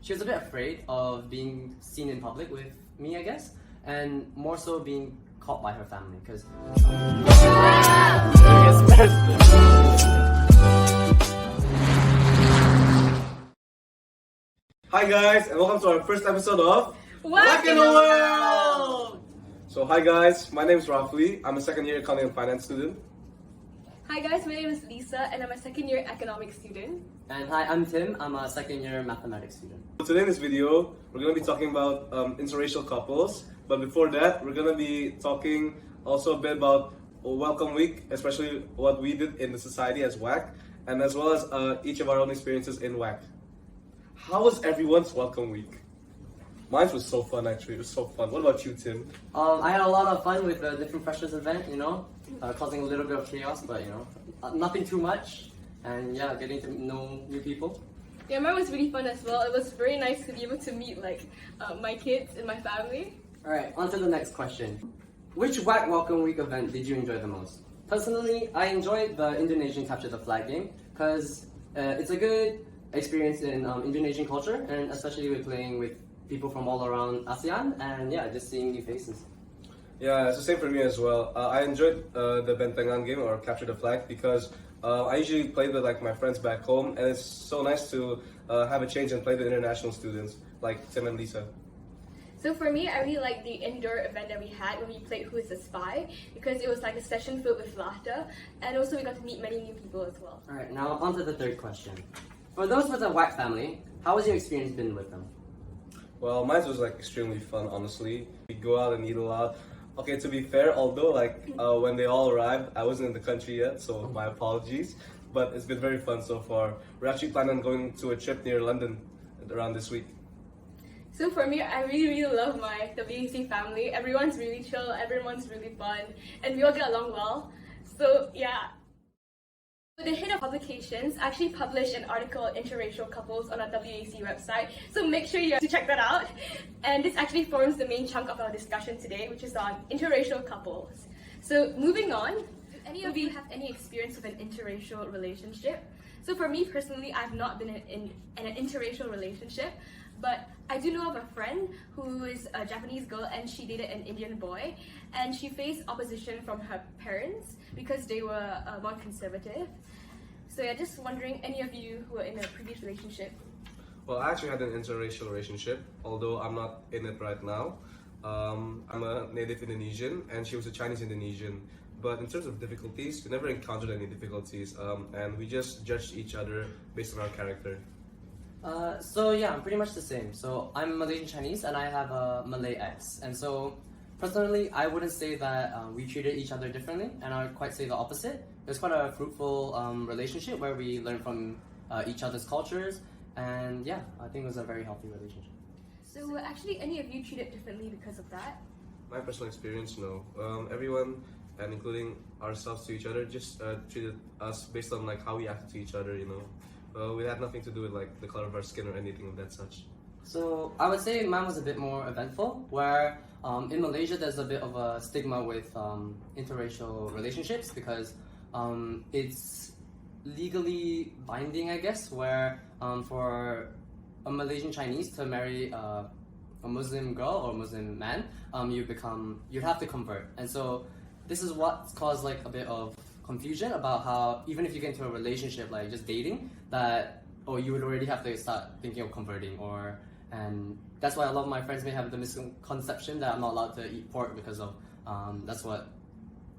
she was a bit afraid of being seen in public with me, I guess, and more so being caught by her family, because Hi guys, and welcome to our first episode of Whack in the World! So hi guys, my name is Rafli. I'm a second year accounting and finance student. Hi guys, my name is Lisa and I'm a second year economics student. And hi, I'm Tim. I'm a second year mathematics student. So today in this video, we're going to be talking about interracial couples. But before that, we're going to be talking also a bit about Welcome Week, especially what we did in the society as WAC, and as well as each of our own experiences in WAC. How was everyone's Welcome Week? Mine was so fun actually, it was so fun. What about you, Tim? I had a lot of fun with the different freshers event, causing a little bit of chaos, but nothing too much. And yeah, getting to know new people. Yeah, mine was really fun as well. It was very nice to be able to meet my kids and my family. Alright, on to the next question. Which WAC Welcome Week event did you enjoy the most? Personally, I enjoyed the Indonesian Capture the Flag game because it's a good experience in Indonesian culture, and especially with playing with people from all around ASEAN, and yeah, just seeing new faces. Yeah, it's the same for me as well. I enjoyed the Bentengan game, or Capture the Flag, because I usually play with my friends back home, and it's so nice to have a change and play with international students like Tim and Lisa. So for me, I really liked the indoor event that we had when we played Who is the Spy, because it was like a session filled with laughter, and also we got to meet many new people as well. Alright, now on to the third question. For those with a WAC family, how has your experience been with them? Well, mine was extremely fun, honestly. We go out and eat a lot. Okay, to be fair, although when they all arrived, I wasn't in the country yet, so my apologies. But it's been very fun so far. We're actually planning on going to a trip near London around this week. So for me, I really love my WAC family. Everyone's really chill, everyone's really fun, and we all get along well. So yeah. The head of publications actually published an article on interracial couples on our WAC website, so make sure you have to check that out. And this actually forms the main chunk of our discussion today, which is on interracial couples. So moving on, do any of you have any experience with an interracial relationship? So for me personally, I've not been in an interracial relationship, but I do know of a friend who is a Japanese girl and she dated an Indian boy, and she faced opposition from her parents because they were more conservative. So yeah, just wondering, any of you who were in a previous relationship? Well, I actually had an interracial relationship, although I'm not in it right now. I'm a native Indonesian and she was a Chinese Indonesian. But in terms of difficulties, we never encountered any difficulties, and we just judged each other based on our character. So yeah, I'm pretty much the same. So I'm Malaysian Chinese and I have a Malay ex. And so personally, I wouldn't say that we treated each other differently, and I would quite say the opposite. It was quite a fruitful relationship where we learned from each other's cultures, and yeah, I think it was a very healthy relationship. So were actually any of you treated differently because of that? My personal experience, no. Everyone, and including ourselves to each other, just treated us based on how we acted to each other, we had nothing to do with the color of our skin or anything of that such. So I would say mine was a bit more eventful, where in Malaysia there's a bit of a stigma with interracial relationships because it's legally binding, I guess, where for a Malaysian Chinese to marry a Muslim girl or Muslim man, you'd have to convert. And so this is what's caused a bit of confusion about how even if you get into a relationship, just dating, you would already have to start thinking of converting, and that's why a lot of my friends may have the misconception that I'm not allowed to eat pork because of that's what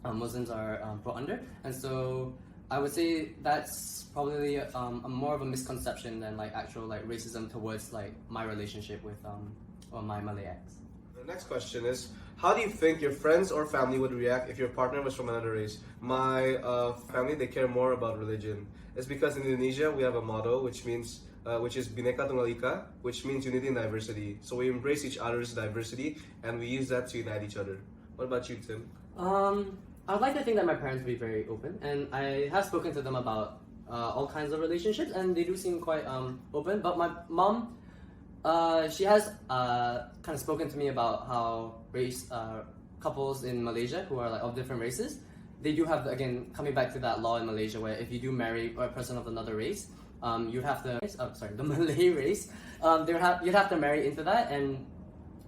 Muslims are put under. And so I would say that's probably a more of a misconception than actual racism towards my relationship with my Malay ex. The next question is, how do you think your friends or family would react if your partner was from another race? My family, they care more about religion. It's because in Indonesia we have a motto which is Bhinneka Tunggal Ika, which means unity and diversity. So we embrace each other's diversity and we use that to unite each other. What about you, Tim? I'd like to think that my parents would be very open, and I have spoken to them about all kinds of relationships, and they do seem quite open. But my mom, she has kind of spoken to me about how couples in Malaysia who are of different races, they do have, again, coming back to that law in Malaysia where if you do marry a person of another race, you'd have to, the Malay race, you'd have to marry into that. And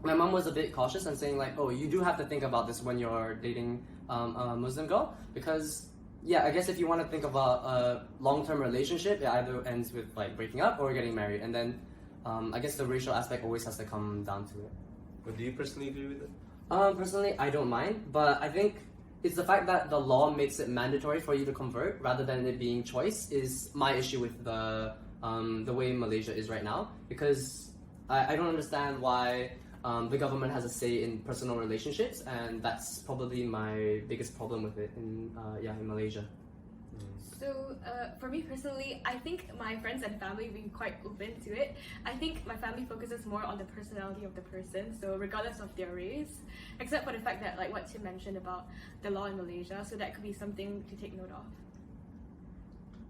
my mom was a bit cautious and saying like, oh, you do have to think about this when you're dating a Muslim girl, because yeah, I guess if you want to think about a long-term relationship, it either ends with like breaking up or getting married, and then I guess the racial aspect always has to come down to it. But do you personally agree with it? Personally, I don't mind, but I think it's the fact that the law makes it mandatory for you to convert rather than it being choice is my issue with the way Malaysia is right now, because I don't understand why the government has a say in personal relationships, and that's probably my biggest problem with it in Malaysia. So for me personally, I think my friends and family being quite open to it. I think my family focuses more on the personality of the person, so regardless of their race, except for the fact that like what Tim mentioned about the law in Malaysia, so that could be something to take note of.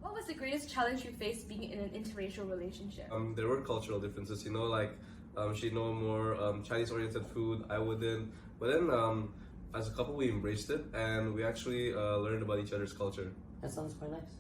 What was the greatest challenge you faced being in an interracial relationship? There were cultural differences, you know, like she know more Chinese-oriented food, I wouldn't. But then as a couple, we embraced it, and we actually learned about each other's culture. That sounds quite nice.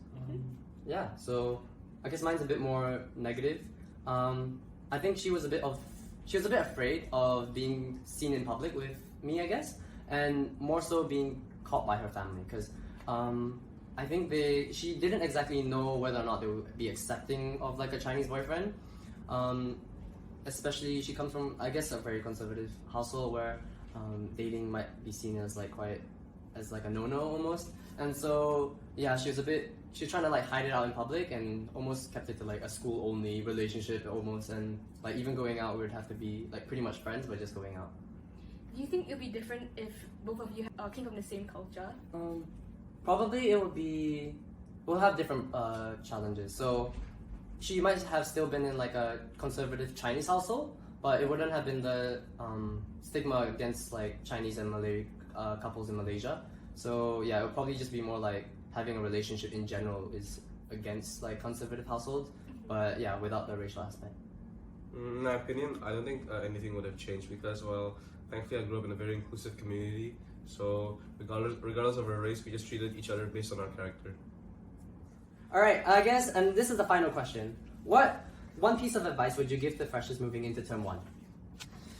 Yeah, so I guess mine's a bit more negative. I think she was a bit afraid of being seen in public with me, I guess, and more so being caught by her family, because I think she didn't exactly know whether or not they would be accepting of like a Chinese boyfriend. Especially she comes from, I guess, a very conservative household where dating might be seen as like a no-no almost. And so yeah, she was trying to like hide it out in public and almost kept it to like a school-only relationship almost, and like even going out we would have to be like pretty much friends but just going out. Do you think it would be different if both of you came from the same culture? Probably we'll have different challenges. So she might have still been in like a conservative Chinese household, but it wouldn't have been the stigma against like Chinese and Malay couples in Malaysia. So yeah, it would probably just be more like having a relationship in general is against like conservative households, but yeah, without the racial aspect. In my opinion, I don't think anything would have changed because, well, thankfully I grew up in a very inclusive community. So regardless of our race, we just treated each other based on our character. All right, I guess, and this is the final question. What one piece of advice would you give to freshers moving into term 1?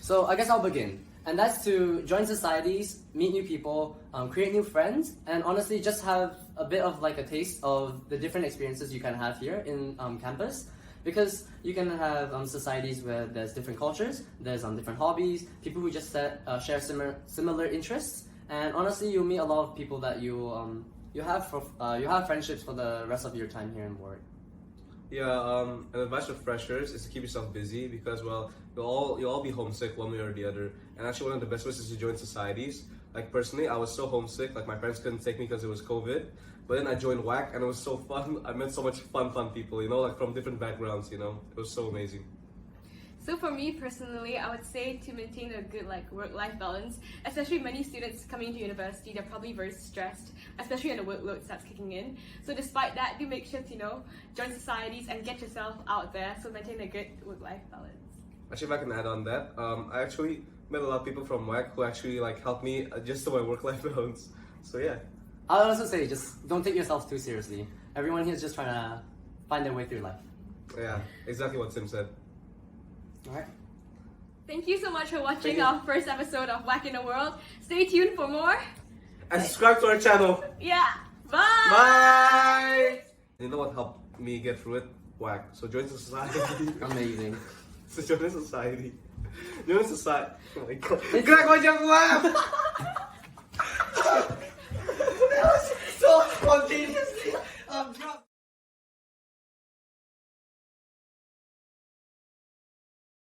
So I guess I'll begin. And that's to join societies, meet new people, create new friends, and honestly just have a bit of like a taste of the different experiences you can have here in campus. Because you can have societies where there's different cultures, there's different hobbies, people who just share similar interests, and honestly you'll meet a lot of people that you have friendships for the rest of your time here in Warwick. Yeah, an advice for freshers is to keep yourself busy because, well, you'll all be homesick one way or the other. And actually, one of the best ways is to join societies. Like personally, I was so homesick. Like my parents couldn't take me because it was COVID. But then I joined WAC and it was so fun. I met so much fun people. You know, like from different backgrounds. You know, it was so amazing. So for me personally, I would say to maintain a good like work-life balance, especially many students coming to university, they're probably very stressed, especially when the workload starts kicking in. So despite that, do make sure to join societies and get yourself out there. So maintain a good work-life balance. Actually, if I can add on that, I actually met a lot of people from WAC who actually like helped me adjust to my work-life balance. So yeah. I'll also say just don't take yourself too seriously. Everyone here is just trying to find their way through life. Yeah, exactly what Tim said. Alright. Thank you so much for watching our first episode of Whack in the World. Stay tuned for more. And subscribe to our channel. Yeah. Bye. Bye. You know what helped me get through it? WAC. So join the society. Amazing. So join the society. Join the society. Oh my god. Gerak wajah gua.